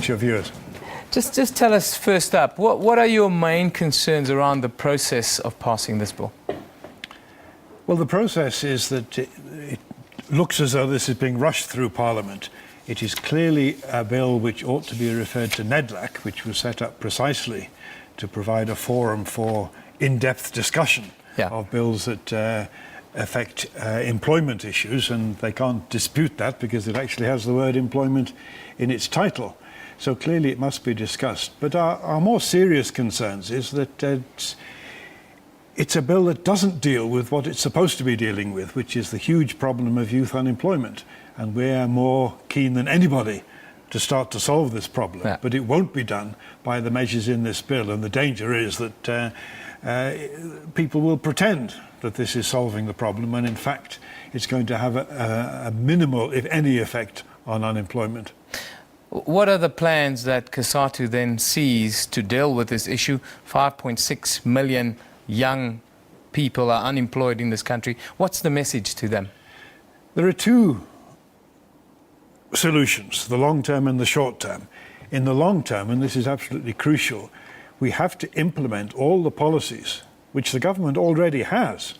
your viewers. Just tell us first up, what are your main concerns around the process of passing this bill? Well, the process is that it looks as though this is being rushed through Parliament. It is clearly a bill which ought to be referred to NEDLAC, which was set up precisely to provide a forum for in-depth discussion of bills that affect employment issues, and they can't dispute that because it actually has the word employment in its title. So clearly it must be discussed. But our more serious concerns is that it's a bill that doesn't deal with what it's supposed to be dealing with, which is the huge problem of youth unemployment. And we're more keen than anybody to start to solve this problem. Yeah. But it won't be done by the measures in this bill. And the danger is that people will pretend that this is solving the problem, when in fact it's going to have a minimal, if any, effect on unemployment. What are the plans that Cosatu then sees to deal with this issue? 5.6 million young people are unemployed in this country. What's the message to them? There are two solutions, the long term and the short term. In the long term, and this is absolutely crucial, we have to implement all the policies which the government already has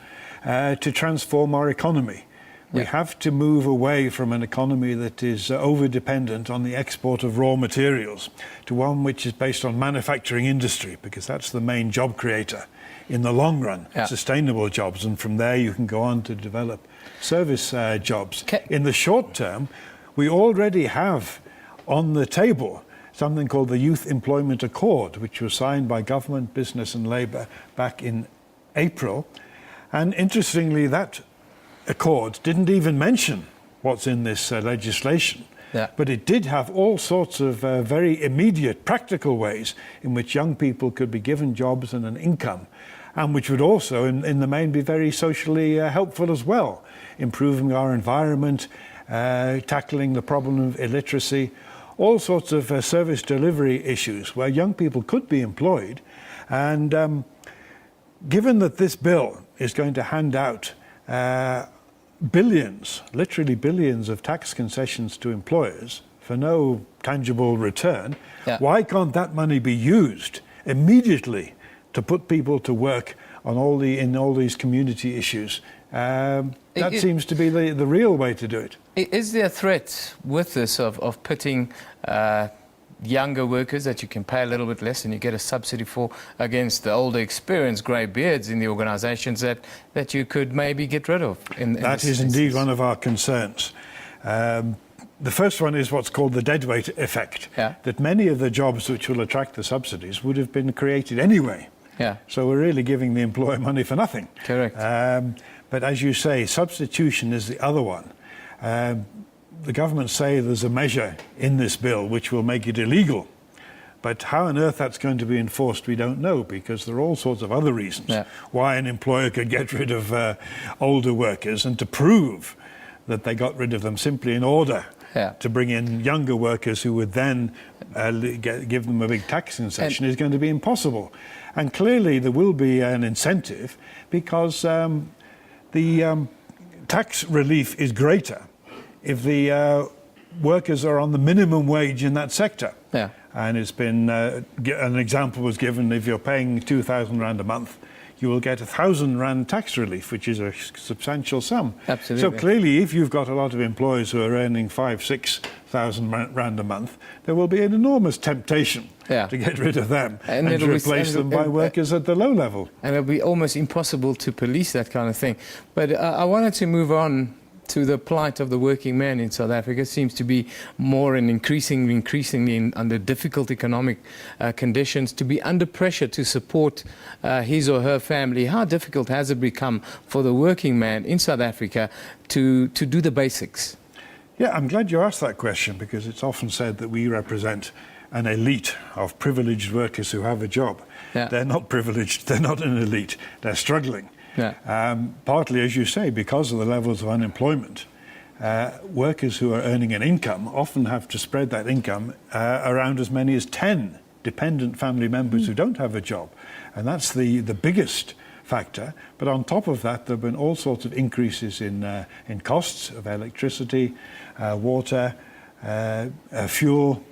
to transform our economy. We have to move away from an economy that is over-dependent on the export of raw materials to one which is based on manufacturing industry, because that's the main job creator in the long run, sustainable jobs, and from there you can go on to develop service jobs. In the short term, we already have on the table something called the Youth Employment Accord, which was signed by government, business and labour back in April. And interestingly, that accord didn't even mention what's in this legislation, but it did have all sorts of very immediate practical ways in which young people could be given jobs and an income, and which would also in the main be very socially helpful as well, improving our environment, tackling the problem of illiteracy, all sorts of service delivery issues where young people could be employed. And given that this bill is going to hand out billions, literally billions of tax concessions to employers for no tangible return, why can't that money be used immediately to put people to work on all these community issues? That seems to be the real way to do it. Is there a threat with this of pitting younger workers that you can pay a little bit less and you get a subsidy for against the older experienced grey beards in the organisations that you could maybe get rid of? That is indeed one of our concerns. The first one is what's called the deadweight effect, that many of the jobs which will attract the subsidies would have been created anyway. So we're really giving the employer money for nothing. Correct. But as you say, substitution is the other one. The government say there's a measure in this bill which will make it illegal. But how on earth that's going to be enforced, we don't know, because there are all sorts of other reasons why an employer could get rid of older workers, and to prove that they got rid of them simply in order to bring in younger workers who would then give them a big tax concession is going to be impossible. And clearly there will be an incentive, because the tax relief is greater if the workers are on the minimum wage in that sector. And it's been, an example was given, if you're paying 2,000 Rand a month, you will get 1,000 Rand tax relief, which is a substantial sum. Absolutely. So clearly, if you've got a lot of employers who are earning 5,000-6,000 Rand a month, there will be an enormous temptation to get rid of them and to replace them by workers at the low level. And it'll be almost impossible to police that kind of thing. But I wanted to move on to the plight of the working man in South Africa. It seems to be more and increasingly under difficult economic conditions, to be under pressure to support his or her family. How difficult has it become for the working man in South Africa to do the basics? Yeah, I'm glad you asked that question, because it's often said that we represent an elite of privileged workers who have a job. They're not privileged, they're not an elite, they're struggling. Partly, as you say, because of the levels of unemployment. Workers who are earning an income often have to spread that income around as many as 10 dependent family members who don't have a job. And that's the biggest factor. But on top of that, there have been all sorts of increases in costs of electricity, water, fuel.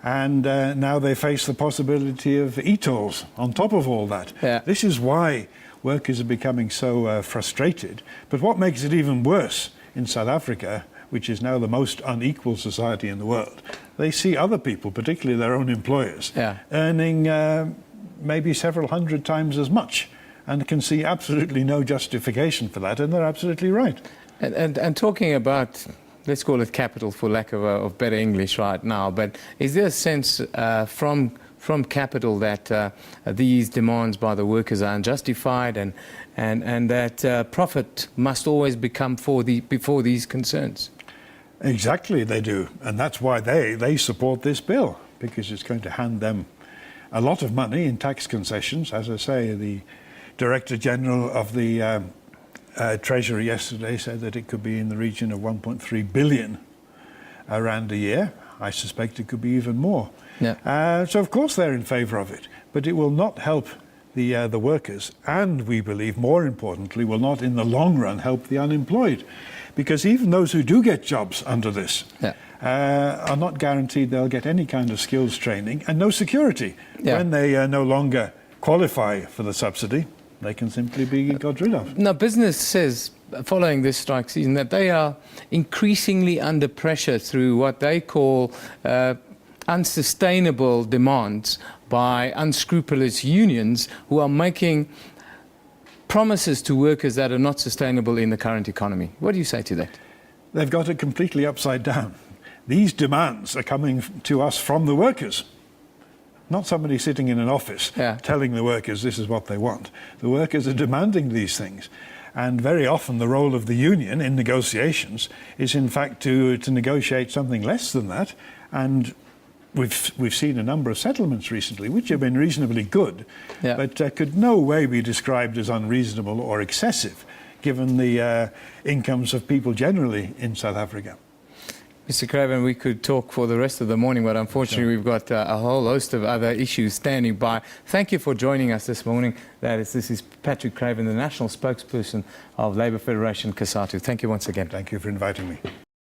And now they face the possibility of e-tolls on top of all that. Yeah. This is why workers are becoming so frustrated. But what makes it even worse in South Africa, which is now the most unequal society in the world, they see other people, particularly their own employers, earning maybe several hundred times as much, and can see absolutely no justification for that, and they're absolutely right. And talking about, let's call it capital for lack of better English right now, but is there a sense from capital that these demands by the workers are unjustified, and that profit must always become before these concerns? Exactly, they do. And that's why they support this bill, because it's going to hand them a lot of money in tax concessions. As I say, the Director General of the Treasury yesterday said that it could be in the region of 1.3 billion rand a year. I suspect it could be even more. Yeah. So of course they're in favour of it, but it will not help the workers, and we believe more importantly will not in the long run help the unemployed, because even those who do get jobs under this are not guaranteed they'll get any kind of skills training, and no security. When they no longer qualify for the subsidy, they can simply be got rid of. Now, business says, following this strike season, that they are increasingly under pressure through what they call unsustainable demands by unscrupulous unions who are making promises to workers that are not sustainable in the current economy. What do you say to that? They've got it completely upside down. These demands are coming to us from the workers. Not somebody sitting in an office telling the workers this is what they want. The workers are demanding these things. And very often the role of the union in negotiations is in fact to negotiate something less than that. And we've seen a number of settlements recently which have been reasonably good, but could no way be described as unreasonable or excessive given the incomes of people generally in South Africa. Mr. Craven, we could talk for the rest of the morning, but unfortunately we've got a whole host of other issues standing by. Thank you for joining us this morning. This is Patrick Craven, the National Spokesperson of Labour Federation Cosatu. Thank you once again. Thank you for inviting me.